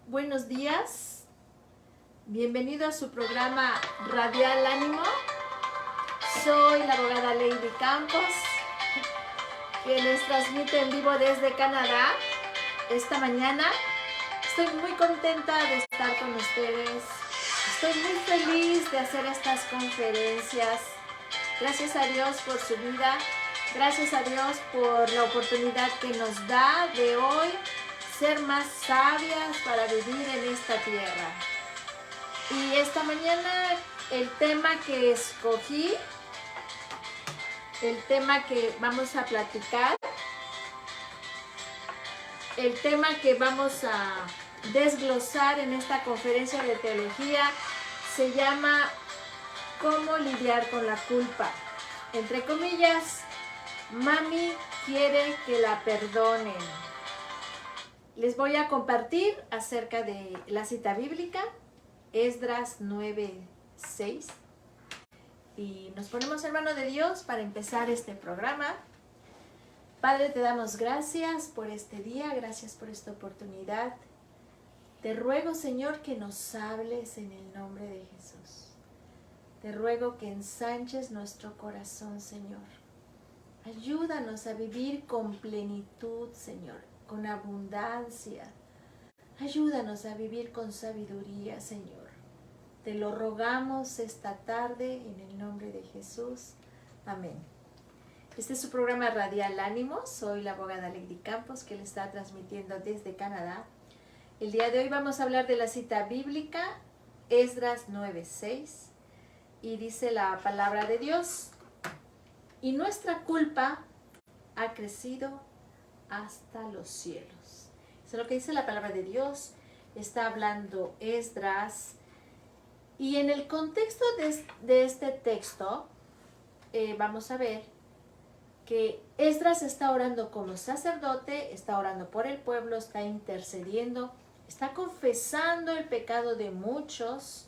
buenos días. Bienvenido a su programa Radial Ánimo. Soy la abogada Lady Campos, que les transmite en vivo desde Canadá esta mañana. Estoy muy contenta de estar con ustedes. Estoy muy feliz de hacer estas conferencias. Gracias a Dios por su vida. Gracias a Dios por la oportunidad que nos da de hoy ser más sabias para vivir en esta tierra. Y esta mañana el tema que escogí, el tema que vamos a platicar, el tema que vamos a desglosar en esta conferencia de teología se llama ¿Cómo lidiar con la culpa? Entre comillas, mami quiere que la perdonen. Les voy a compartir acerca de la cita bíblica, Esdras 9:6. Y nos ponemos en mano de Dios para empezar este programa. Padre, te damos gracias por este día, gracias por esta oportunidad. Te ruego, Señor, que nos hables en el nombre de Jesús. Te ruego que ensanches nuestro corazón, Señor. Ayúdanos a vivir con plenitud, Señor, con abundancia. Ayúdanos a vivir con sabiduría, Señor. Te lo rogamos esta tarde en el nombre de Jesús. Amén. Este es su programa Radial Ánimo. Soy la abogada Lady Campos, que le está transmitiendo desde Canadá. El día de hoy vamos a hablar de la cita bíblica, Esdras 9:6. Y dice la palabra de Dios: y nuestra culpa ha crecido hasta los cielos. Eso es lo que dice la palabra de Dios. Está hablando Esdras. Y en el contexto de este texto, vamos a ver que Esdras está orando como sacerdote, está orando por el pueblo, está intercediendo, está confesando el pecado de muchas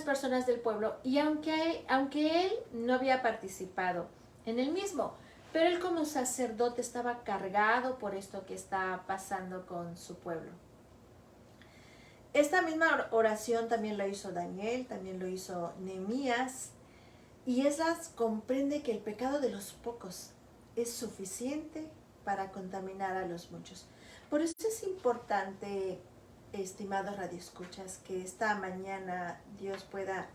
personas del pueblo, y aunque él no había participado en el mismo, pero él como sacerdote estaba cargado por esto que está pasando con su pueblo. Esta misma oración también lo hizo Daniel, también lo hizo Nehemías, y Esdras comprende que el pecado de los pocos es suficiente para contaminar a los muchos. Por eso es importante, estimados radioescuchas, que esta mañana Dios pueda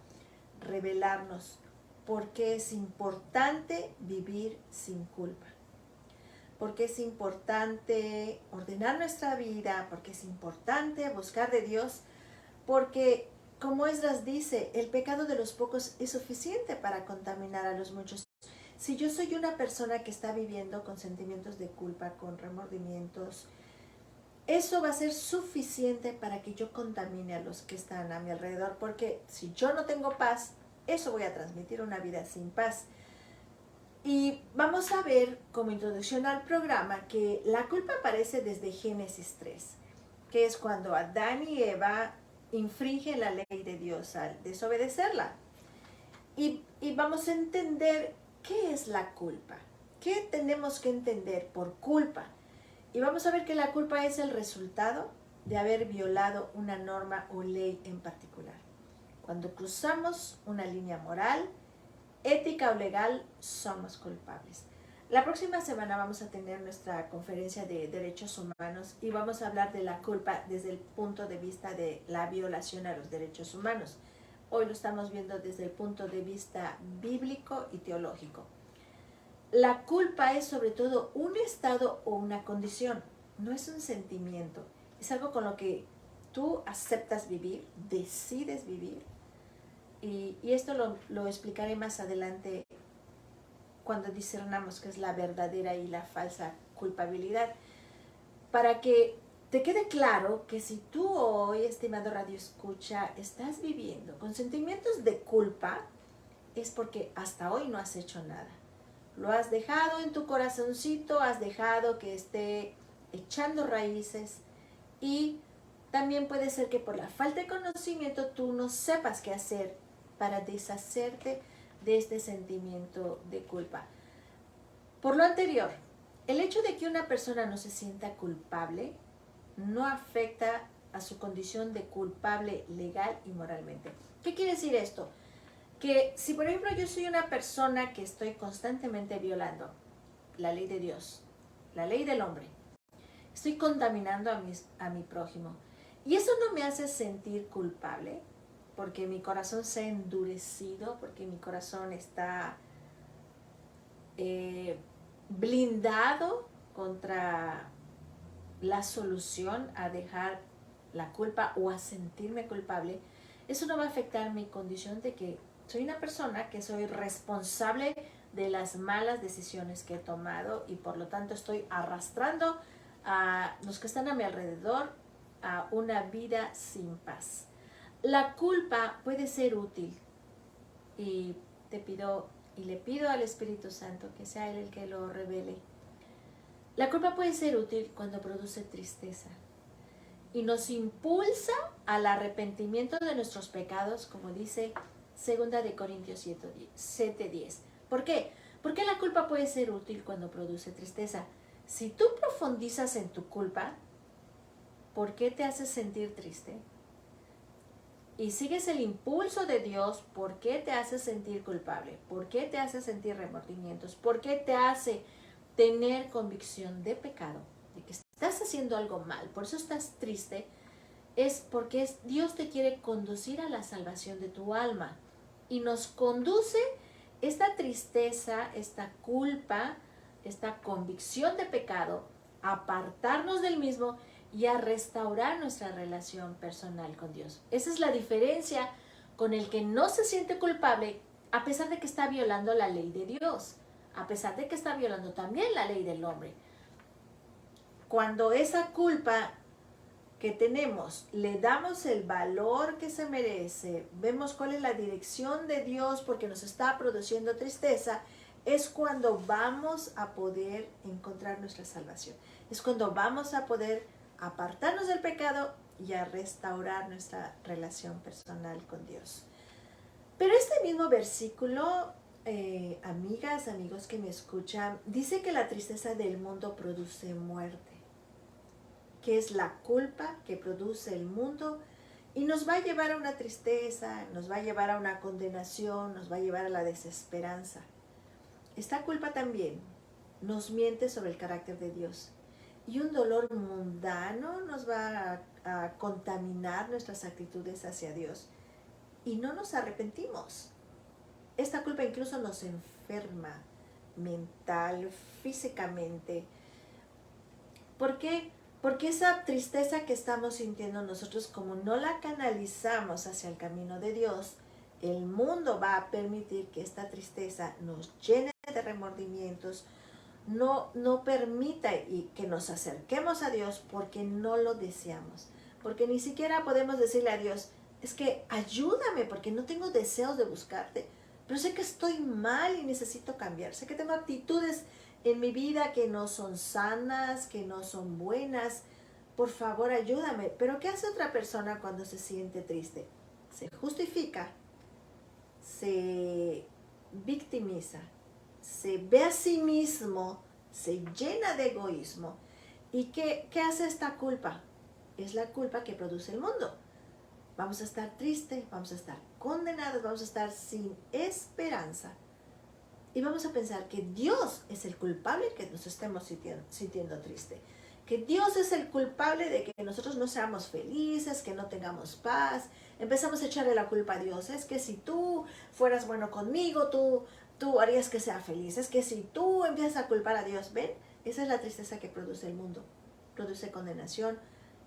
revelarnos por qué es importante vivir sin culpa. Porque es importante ordenar nuestra vida, porque es importante buscar de Dios, porque, como Esdras dice, el pecado de los pocos es suficiente para contaminar a los muchos. Si yo soy una persona que está viviendo con sentimientos de culpa, con remordimientos, eso va a ser suficiente para que yo contamine a los que están a mi alrededor, porque si yo no tengo paz, eso voy a transmitir una vida sin paz. Y vamos a ver, como introducción al programa, que la culpa aparece desde Génesis 3, que es cuando Adán y Eva infringen la ley de Dios al desobedecerla. Y vamos a entender qué es la culpa, qué tenemos que entender por culpa. Y vamos a ver que la culpa es el resultado de haber violado una norma o ley en particular. Cuando cruzamos una línea moral, ética o legal, somos culpables. La próxima semana vamos a tener nuestra conferencia de derechos humanos y vamos a hablar de la culpa desde el punto de vista de la violación a los derechos humanos. Hoy lo estamos viendo desde el punto de vista bíblico y teológico. La culpa es sobre todo un estado o una condición, no es un sentimiento. Es algo con lo que tú aceptas vivir, decides vivir. Y esto lo explicaré más adelante cuando discernamos qué es la verdadera y la falsa culpabilidad. Para que te quede claro que si tú hoy, estimado radioescucha, estás viviendo con sentimientos de culpa, es porque hasta hoy no has hecho nada. Lo has dejado en tu corazoncito, has dejado que esté echando raíces, y también puede ser que por la falta de conocimiento tú no sepas qué hacer para deshacerte de este sentimiento de culpa. Por lo anterior, el hecho de que una persona no se sienta culpable no afecta a su condición de culpable legal y moralmente. ¿Qué quiere decir esto? Que si por ejemplo yo soy una persona que estoy constantemente violando la ley de Dios, la ley del hombre, estoy contaminando a mi prójimo, y eso no me hace sentir culpable, porque mi corazón se ha endurecido, porque mi corazón está blindado contra la solución a dejar la culpa o a sentirme culpable, eso no va a afectar mi condición de que soy una persona que soy responsable de las malas decisiones que he tomado y por lo tanto estoy arrastrando a los que están a mi alrededor a una vida sin paz. La culpa puede ser útil y te pido y le pido al Espíritu Santo que sea Él el que lo revele. La culpa puede ser útil cuando produce tristeza y nos impulsa al arrepentimiento de nuestros pecados, como dice 2 de Corintios 7:10. ¿Por qué? Porque la culpa puede ser útil cuando produce tristeza. Si tú profundizas en tu culpa, ¿por qué te haces sentir triste? Y sigues el impulso de Dios, ¿por qué te hace sentir culpable? ¿Por qué te hace sentir remordimientos? ¿Por qué te hace tener convicción de pecado? De que estás haciendo algo mal, por eso estás triste. Es porque Dios te quiere conducir a la salvación de tu alma. Y nos conduce esta tristeza, esta culpa, esta convicción de pecado, a apartarnos del mismo y a restaurar nuestra relación personal con Dios. Esa es la diferencia con el que no se siente culpable a pesar de que está violando la ley de Dios, a pesar de que está violando también la ley del hombre. Cuando esa culpa que tenemos le damos el valor que se merece, vemos cuál es la dirección de Dios porque nos está produciendo tristeza, es cuando vamos a poder encontrar nuestra salvación. Es cuando vamos a poder apartarnos del pecado y a restaurar nuestra relación personal con Dios. Pero este mismo versículo, amigas, amigos que me escuchan, dice que la tristeza del mundo produce muerte, que es la culpa que produce el mundo y nos va a llevar a una tristeza, nos va a llevar a una condenación, nos va a llevar a la desesperanza. Esta culpa también nos miente sobre el carácter de Dios. Y un dolor mundano nos va a contaminar nuestras actitudes hacia Dios. Y no nos arrepentimos. Esta culpa incluso nos enferma mental, físicamente. ¿Por qué? Porque esa tristeza que estamos sintiendo nosotros, como no la canalizamos hacia el camino de Dios, el mundo va a permitir que esta tristeza nos llene de remordimientos, no permita y que nos acerquemos a Dios porque no lo deseamos. Porque ni siquiera podemos decirle a Dios, es que ayúdame porque no tengo deseos de buscarte, pero sé que estoy mal y necesito cambiar. Sé que tengo actitudes en mi vida que no son sanas, que no son buenas. Por favor, ayúdame. Pero ¿qué hace otra persona cuando se siente triste? Se justifica, se victimiza, se ve a sí mismo, se llena de egoísmo. ¿Y qué hace esta culpa? Es la culpa que produce el mundo. Vamos a estar tristes, vamos a estar condenados, vamos a estar sin esperanza. Y vamos a pensar que Dios es el culpable que nos estemos sintiendo triste. Que Dios es el culpable de que nosotros no seamos felices, que no tengamos paz. Empezamos a echarle la culpa a Dios. Es que si tú fueras bueno conmigo, tú harías que sea feliz. Es que si tú empiezas a culpar a Dios, ¿ven? Esa es la tristeza que produce el mundo. Produce condenación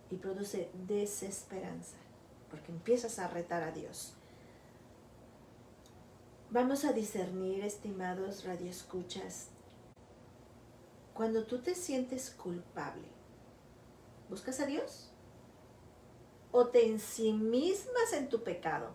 y produce desesperanza. Porque empiezas a retar a Dios. Vamos a discernir, estimados radioescuchas, cuando tú te sientes culpable, ¿buscas a Dios? ¿O te ensimismas en tu pecado?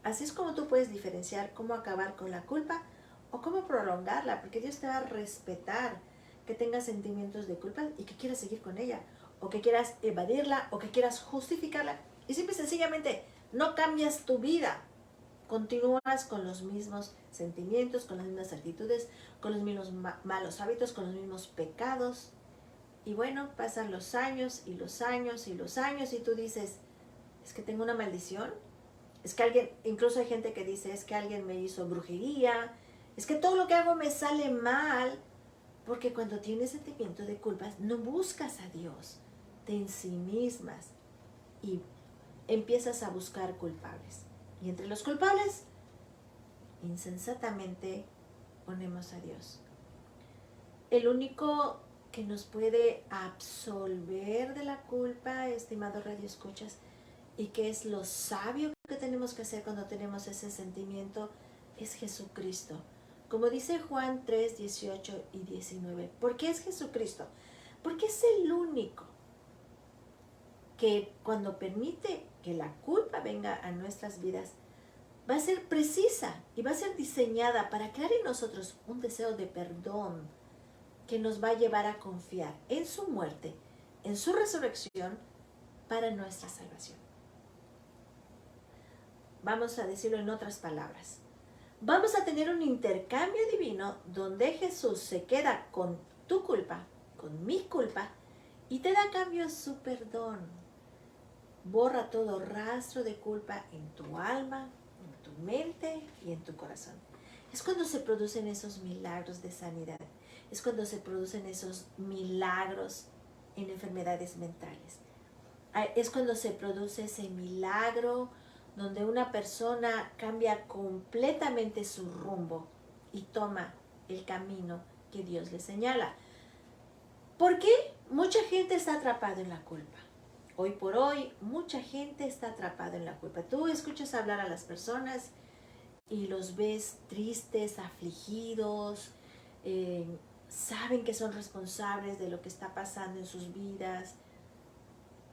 Así es como tú puedes diferenciar cómo acabar con la culpa o cómo prolongarla, porque Dios te va a respetar que tengas sentimientos de culpa y que quieras seguir con ella, o que quieras evadirla, o que quieras justificarla, y simple y sencillamente no cambias tu vida. Continúas con los mismos sentimientos, con las mismas actitudes, con los mismos malos hábitos, con los mismos pecados. Y bueno, pasan los años y los años y los años y tú dices, es que tengo una maldición. Es que alguien, incluso hay gente que dice, es que alguien me hizo brujería. Es que todo lo que hago me sale mal. Porque cuando tienes sentimiento de culpa, no buscas a Dios, te ensimismas y empiezas a buscar culpables. Y entre los culpables, insensatamente ponemos a Dios. El único que nos puede absolver de la culpa, estimado Radio Escuchas, y que es lo sabio que tenemos que hacer cuando tenemos ese sentimiento, es Jesucristo. Como dice Juan 3, 18 y 19. ¿Por qué es Jesucristo? Porque es el único que cuando permite que la culpa venga a nuestras vidas, va a ser precisa y va a ser diseñada para crear en nosotros un deseo de perdón que nos va a llevar a confiar en su muerte, en su resurrección, para nuestra salvación. Vamos a decirlo en otras palabras. Vamos a tener un intercambio divino donde Jesús se queda con tu culpa, con mi culpa, y te da a cambio su perdón. Borra todo rastro de culpa en tu alma, en tu mente y en tu corazón. Es cuando se producen esos milagros de sanidad. Es cuando se producen esos milagros en enfermedades mentales. Es cuando se produce ese milagro donde una persona cambia completamente su rumbo y toma el camino que Dios le señala. ¿Por qué? Mucha gente está atrapada en la culpa. Hoy por hoy, mucha gente está atrapada en la culpa. Tú escuchas hablar a las personas y los ves tristes, afligidos, saben que son responsables de lo que está pasando en sus vidas,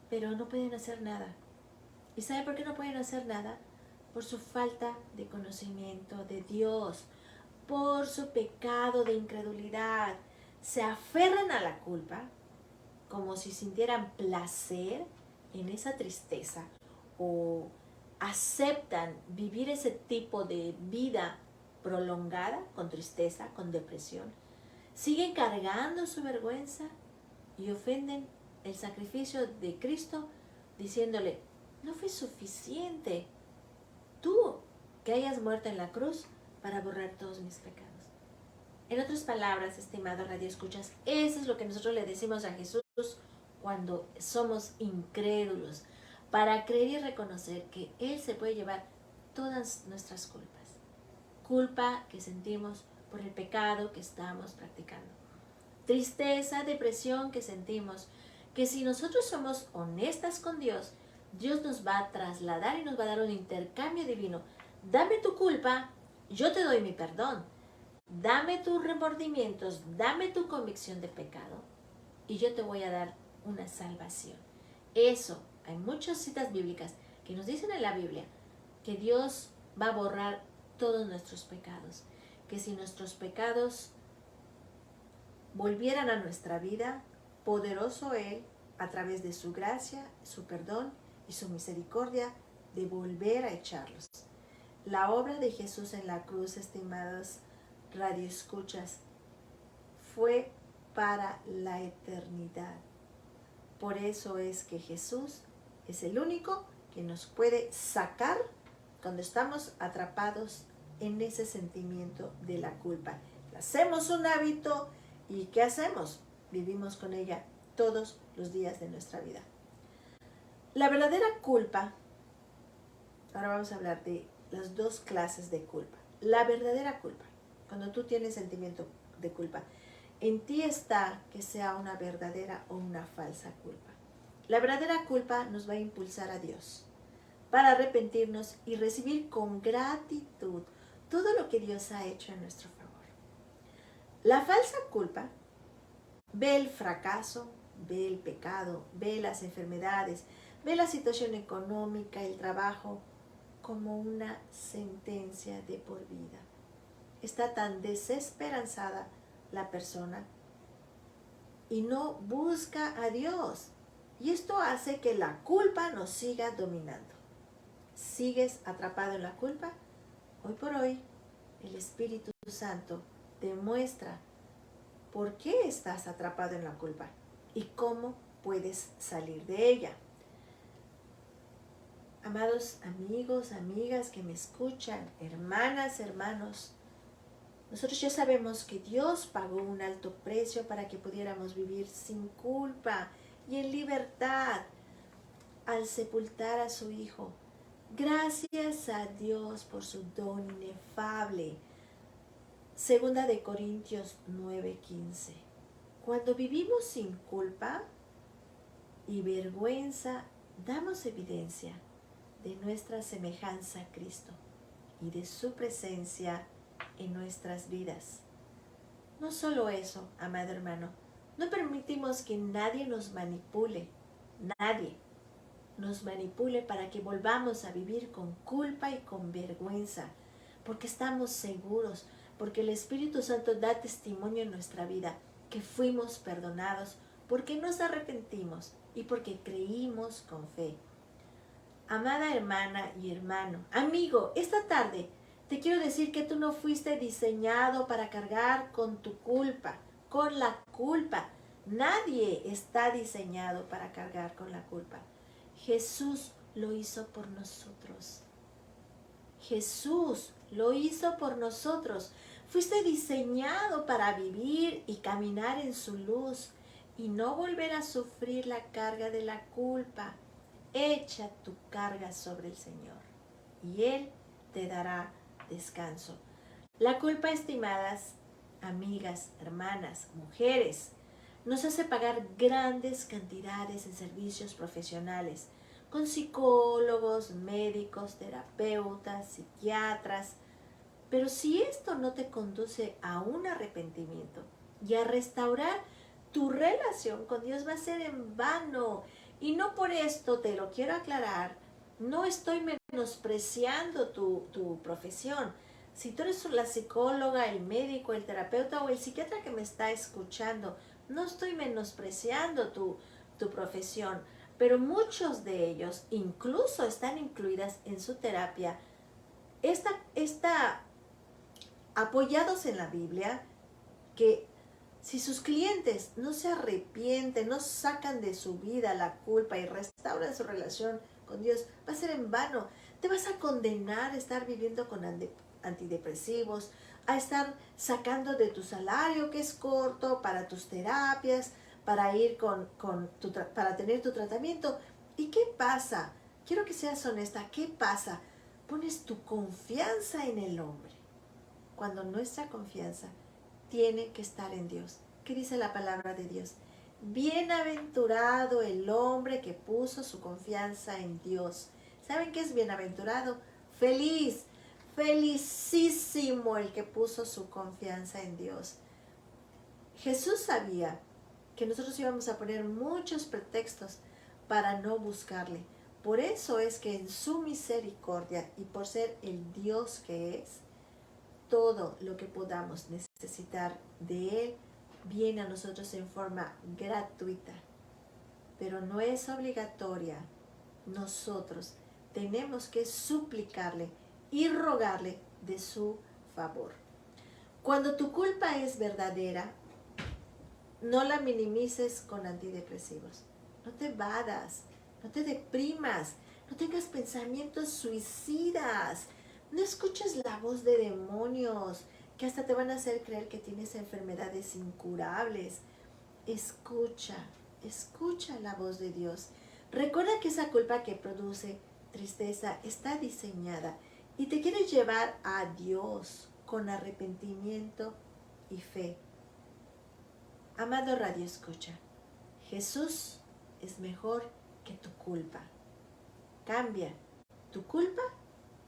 pero no pueden hacer nada. ¿Y saben por qué no pueden hacer nada? Por su falta de conocimiento de Dios, por su pecado de incredulidad. Se aferran a la culpa como si sintieran placer en esa tristeza o aceptan vivir ese tipo de vida prolongada con tristeza, con depresión. Siguen cargando su vergüenza y ofenden el sacrificio de Cristo diciéndole, no fue suficiente tú que hayas muerto en la cruz para borrar todos mis pecados. En otras palabras, estimado Radio Escuchas, eso es lo que nosotros le decimos a Jesús cuando somos incrédulos, para creer y reconocer que Él se puede llevar todas nuestras culpas. Culpa que sentimos por el pecado que estamos practicando. Tristeza, depresión que sentimos, que si nosotros somos honestas con Dios, Dios nos va a trasladar y nos va a dar un intercambio divino. Dame tu culpa, yo te doy mi perdón. Dame tus remordimientos, dame tu convicción de pecado y yo te voy a dar una salvación. Eso, hay muchas citas bíblicas que nos dicen en la Biblia que Dios va a borrar todos nuestros pecados, que si nuestros pecados volvieran a nuestra vida, poderoso Él, a través de su gracia, su perdón y su misericordia, de volver a echarlos. La obra de Jesús en la cruz, estimados radioescuchas, fue para la eternidad. Por eso es que Jesús es el único que nos puede sacar cuando estamos atrapados en ese sentimiento de la culpa. Hacemos un hábito y ¿qué hacemos? Vivimos con ella todos los días de nuestra vida. La verdadera culpa, ahora vamos a hablar de las dos clases de culpa. La verdadera culpa, cuando tú tienes sentimiento de culpa, en ti está que sea una verdadera o una falsa culpa. La verdadera culpa nos va a impulsar a Dios para arrepentirnos y recibir con gratitud todo lo que Dios ha hecho en nuestro favor. La falsa culpa ve el fracaso, ve el pecado, ve las enfermedades, ve la situación económica, el trabajo, como una sentencia de por vida. Está tan desesperanzada la persona y no busca a Dios. Y esto hace que la culpa nos siga dominando. ¿Sigues atrapado en la culpa? Hoy por hoy, el Espíritu Santo te muestra por qué estás atrapado en la culpa. y cómo puedes salir de ella. Amados amigos, amigas que me escuchan, hermanas, hermanos, nosotros ya sabemos que Dios pagó un alto precio para que pudiéramos vivir sin culpa y en libertad al sepultar a su Hijo. Gracias a Dios por su don inefable. Segunda de Corintios 9:15. Cuando vivimos sin culpa y vergüenza, damos evidencia de nuestra semejanza a Cristo y de su presencia en nuestras vidas. No solo eso, amado hermano, no permitimos que nadie nos manipule, nadie nos manipule para que volvamos a vivir con culpa y con vergüenza, porque estamos seguros, porque el Espíritu Santo da testimonio en nuestra vida que fuimos perdonados, porque nos arrepentimos y porque creímos con fe. Amada hermana y hermano, amigo, esta tarde te quiero decir que tú no fuiste diseñado para cargar con tu culpa, con la culpa. Nadie está diseñado para cargar con la culpa. Jesús lo hizo por nosotros. Jesús lo hizo por nosotros. Fuiste diseñado para vivir y caminar en su luz y no volver a sufrir la carga de la culpa. Echa tu carga sobre el Señor y Él te dará descanso. La culpa, estimadas amigas, hermanas, mujeres, nos hace pagar grandes cantidades en servicios profesionales, con psicólogos, médicos, terapeutas, psiquiatras. Pero si esto no te conduce a un arrepentimiento y a restaurar tu relación con Dios, va a ser en vano. Y no por esto, te lo quiero aclarar, no estoy menospreciando tu profesión. Si tú eres la psicóloga, el médico, el terapeuta o el psiquiatra que me está escuchando, no estoy menospreciando tu profesión, pero muchos de ellos incluso están incluidas en su terapia, apoyados en la Biblia, que si sus clientes no se arrepienten, no sacan de su vida la culpa y restauran su relación con Dios, va a ser en vano. Te vas a condenar a estar viviendo con antidepresivos, a estar sacando de tu salario que es corto para tus terapias, para ir para tener tu tratamiento. ¿Y qué pasa? Quiero que seas honesta. ¿Qué pasa? Pones tu confianza en el hombre, cuando nuestra confianza tiene que estar en Dios. ¿Qué dice la palabra de Dios? Bienaventurado el hombre que puso su confianza en Dios. ¿Saben qué es bienaventurado? Feliz, felicísimo el que puso su confianza en Dios. Jesús sabía que nosotros íbamos a poner muchos pretextos para no buscarle. Por eso es que en su misericordia y por ser el Dios que es, todo lo que podamos necesitar de Él viene a nosotros en forma gratuita, pero no es obligatoria. Nosotros tenemos que suplicarle y rogarle de su favor. Cuando tu culpa es verdadera, no la minimices con antidepresivos. No te evadas, no te deprimas, no tengas pensamientos suicidas. No escuches la voz de demonios que hasta te van a hacer creer que tienes enfermedades incurables. Escucha la voz de Dios. Recuerda que esa culpa que produce tristeza está diseñada y te quiere llevar a Dios con arrepentimiento y fe. Amado Radio Escucha, Jesús es mejor que tu culpa. Cambia tu culpa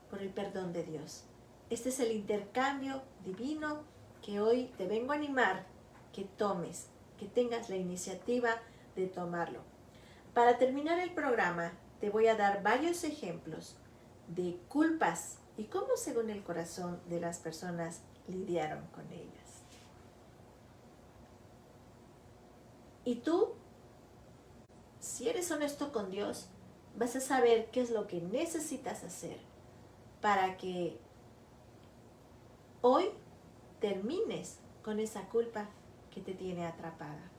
por el perdón de Dios. Este es el intercambio divino que hoy te vengo a animar que tomes, que tengas la iniciativa de tomarlo. Para terminar el programa, te voy a dar varios ejemplos de culpas y cómo según el corazón de las personas lidiaron con ellas. Y tú, si eres honesto con Dios, vas a saber qué es lo que necesitas hacer para que hoy termines con esa culpa que te tiene atrapada.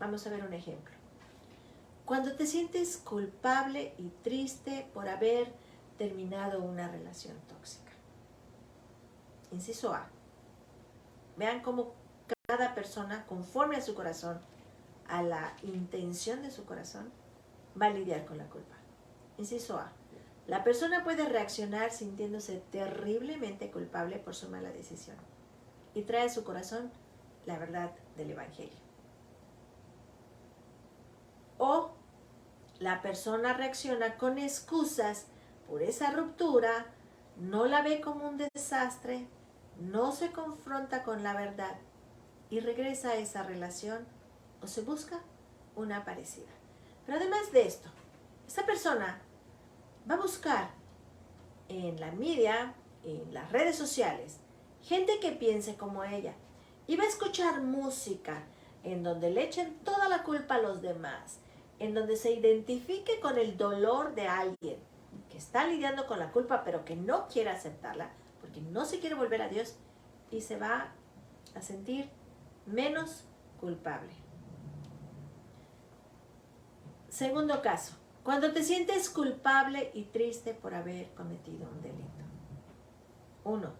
Vamos a ver un ejemplo. Cuando te sientes culpable y triste por haber terminado una relación tóxica. Inciso A. Vean cómo cada persona, conforme a su corazón, a la intención de su corazón, va a lidiar con la culpa. Inciso A. La persona puede reaccionar sintiéndose terriblemente culpable por su mala decisión y trae a su corazón la verdad del Evangelio. O la persona reacciona con excusas por esa ruptura, no la ve como un desastre, no se confronta con la verdad y regresa a esa relación o se busca una parecida. Pero además de esto, esa persona va a buscar en la media, en las redes sociales, gente que piense como ella y va a escuchar música en donde le echen toda la culpa a los demás, en donde se identifique con el dolor de alguien que está lidiando con la culpa pero que no quiere aceptarla porque no se quiere volver a Dios y se va a sentir menos culpable. Segundo caso, cuando te sientes culpable y triste por haber cometido un delito. 1.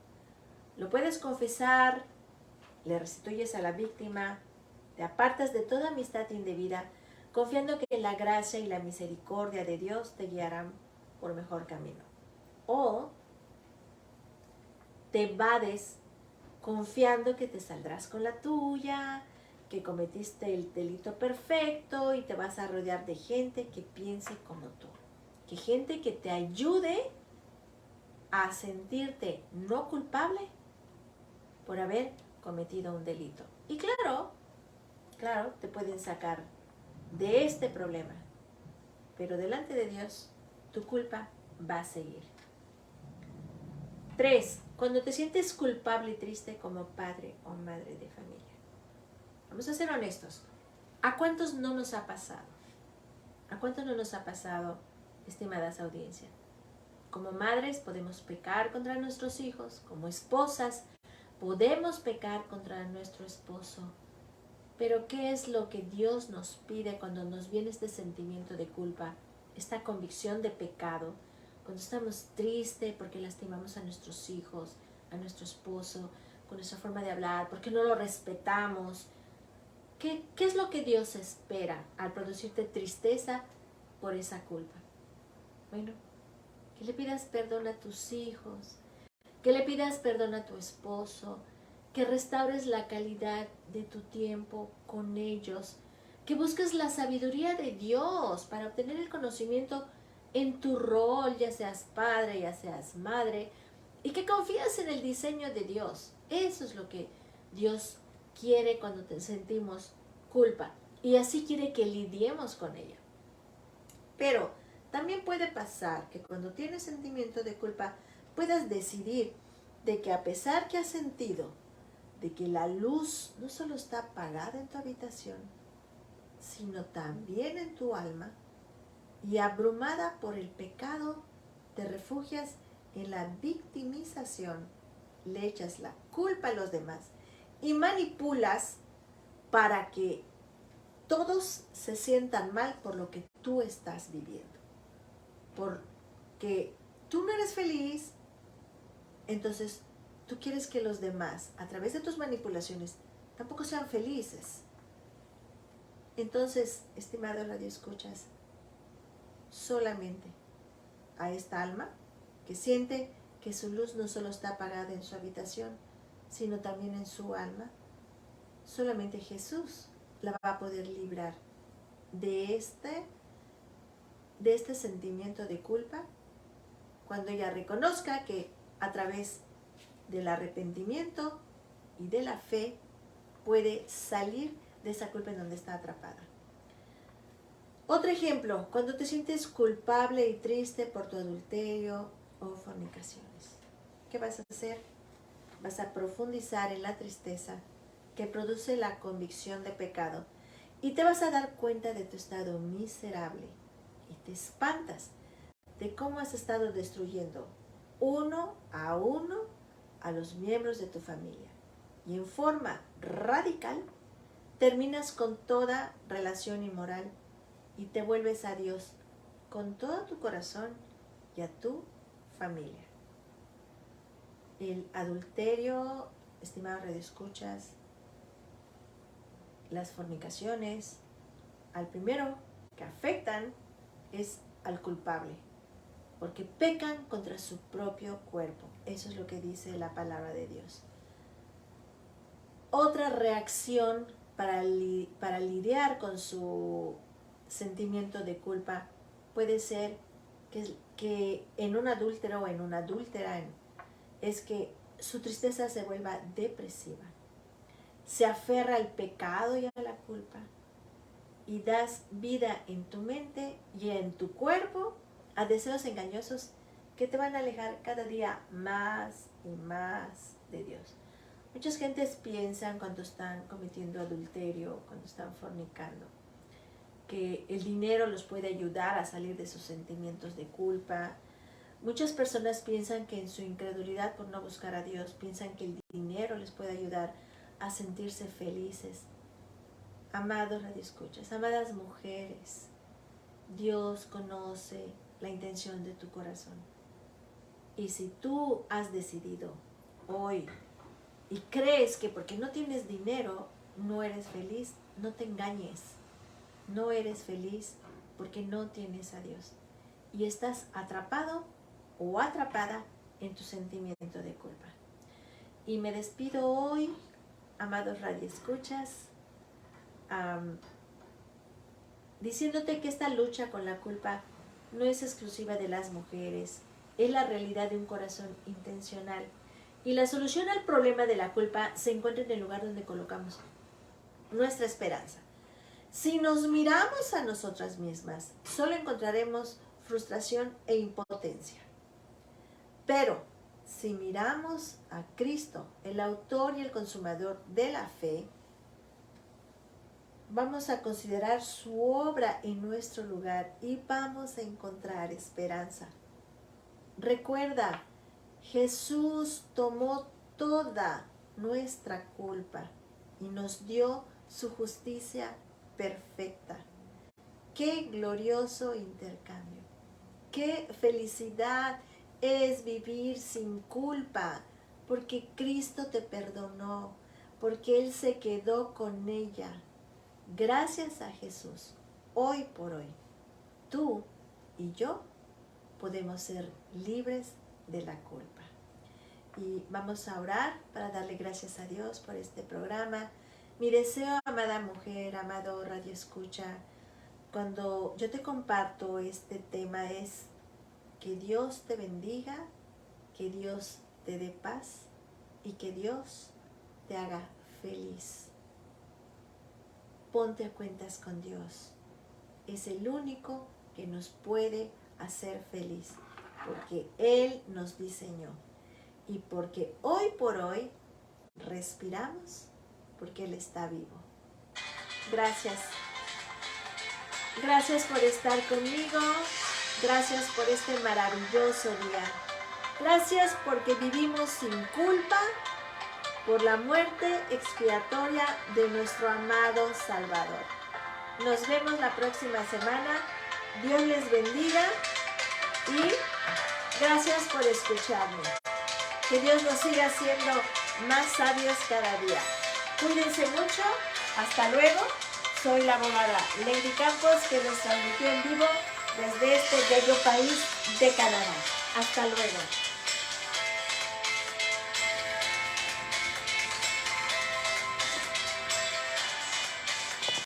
Lo puedes confesar, le restituyes a la víctima, te apartas de toda amistad indebida, confiando que la gracia y la misericordia de Dios te guiarán por mejor camino. O te evades confiando que te saldrás con la tuya, que cometiste el delito perfecto y te vas a rodear de gente que piense como tú. Que gente que te ayude a sentirte no culpable por haber cometido un delito. Y claro, te pueden sacar de este problema, pero delante de Dios tu culpa va a seguir. 3. Cuando te sientes culpable y triste como padre o madre de familia. Vamos a ser honestos. ¿A cuántos no nos ha pasado? ¿A cuántos no nos ha pasado, estimadas audiencias? Como madres podemos pecar contra nuestros hijos, como esposas podemos pecar contra nuestro esposo. Pero ¿qué es lo que Dios nos pide cuando nos viene este sentimiento de culpa, esta convicción de pecado? Cuando estamos tristes porque lastimamos a nuestros hijos, a nuestro esposo, con nuestra forma de hablar, porque no lo respetamos. ¿Qué es lo que Dios espera al producirte tristeza por esa culpa? Bueno, que le pidas perdón a tus hijos, que le pidas perdón a tu esposo, que restaures la calidad de tu tiempo con ellos, que busques la sabiduría de Dios para obtener el conocimiento en tu rol, ya seas padre, ya seas madre, y que confías en el diseño de Dios. Eso es lo que Dios quiere cuando te sentimos culpa, y así quiere que lidiemos con ella. Pero también puede pasar que cuando tienes sentimiento de culpa puedas decidir de que a pesar que has sentido de que la luz no solo está apagada en tu habitación, sino también en tu alma, y abrumada por el pecado, te refugias en la victimización, le echas la culpa a los demás y manipulas para que todos se sientan mal por lo que tú estás viviendo. Porque tú no eres feliz, entonces tú quieres que los demás, a través de tus manipulaciones, tampoco sean felices. Entonces, estimado radioescuchas, solamente a esta alma que siente que su luz no solo está apagada en su habitación, sino también en su alma, solamente Jesús la va a poder librar de este sentimiento de culpa cuando ella reconozca que a través del arrepentimiento y de la fe puede salir de esa culpa en donde está atrapada. Otro ejemplo, cuando te sientes culpable y triste por tu adulterio o fornicaciones. ¿Qué vas a hacer? Vas a profundizar en la tristeza que produce la convicción de pecado y te vas a dar cuenta de tu estado miserable y te espantas de cómo has estado destruyendo uno a los miembros de tu familia y en forma radical terminas con toda relación inmoral y te vuelves a Dios con todo tu corazón y a tu familia. El adulterio, estimados radioescuchas, las fornicaciones, al primero que afectan es al culpable, porque pecan contra su propio cuerpo. Eso es lo que dice la palabra de Dios. Otra reacción para lidiar con su sentimiento de culpa puede ser que en un adúltero o en una adúltera es que su tristeza se vuelva depresiva. Se aferra al pecado y a la culpa y das vida en tu mente y en tu cuerpo a deseos engañosos que te van a alejar cada día más y más de Dios. Muchas gentes piensan cuando están cometiendo adulterio, cuando están fornicando, que el dinero los puede ayudar a salir de sus sentimientos de culpa. Muchas personas piensan que en su incredulidad por no buscar a Dios, piensan que el dinero les puede ayudar a sentirse felices. Amados radioescuchas, amadas mujeres, Dios conoce la intención de tu corazón. Y si tú has decidido hoy y crees que porque no tienes dinero no eres feliz, no te engañes. No eres feliz porque no tienes a Dios. Y estás atrapado o atrapada en tu sentimiento de culpa. Y me despido hoy, amados radioescuchas, diciéndote que esta lucha con la culpa no es exclusiva de las mujeres, es la realidad de un corazón intencional. Y la solución al problema de la culpa se encuentra en el lugar donde colocamos nuestra esperanza. Si nos miramos a nosotras mismas, solo encontraremos frustración e impotencia. Pero si miramos a Cristo, el autor y el consumador de la fe, vamos a considerar su obra en nuestro lugar y vamos a encontrar esperanza. Recuerda, Jesús tomó toda nuestra culpa y nos dio su justicia perfecta. ¡Qué glorioso intercambio! ¡Qué felicidad es vivir sin culpa! Porque Cristo te perdonó, porque Él se quedó con ella. Gracias a Jesús, hoy por hoy, tú y yo podemos ser libres de la culpa. Y vamos a orar para darle gracias a Dios por este programa. Mi deseo, amada mujer, amado radioescucha, cuando yo te comparto este tema es que Dios te bendiga, que Dios te dé paz y que Dios te haga feliz. Ponte a cuentas con Dios. Es el único que nos puede hacer feliz, porque Él nos diseñó y porque hoy por hoy respiramos, porque Él está vivo. Gracias. Gracias por estar conmigo. Gracias por este maravilloso día. Gracias porque vivimos sin culpa por la muerte expiatoria de nuestro amado Salvador. Nos vemos la próxima semana. Dios les bendiga y gracias por escucharme. Que Dios nos siga haciendo más sabios cada día. Cuídense mucho. Hasta luego. Soy la abogada Lady Campos, que les transmitió en vivo desde este bello país de Canadá. Hasta luego.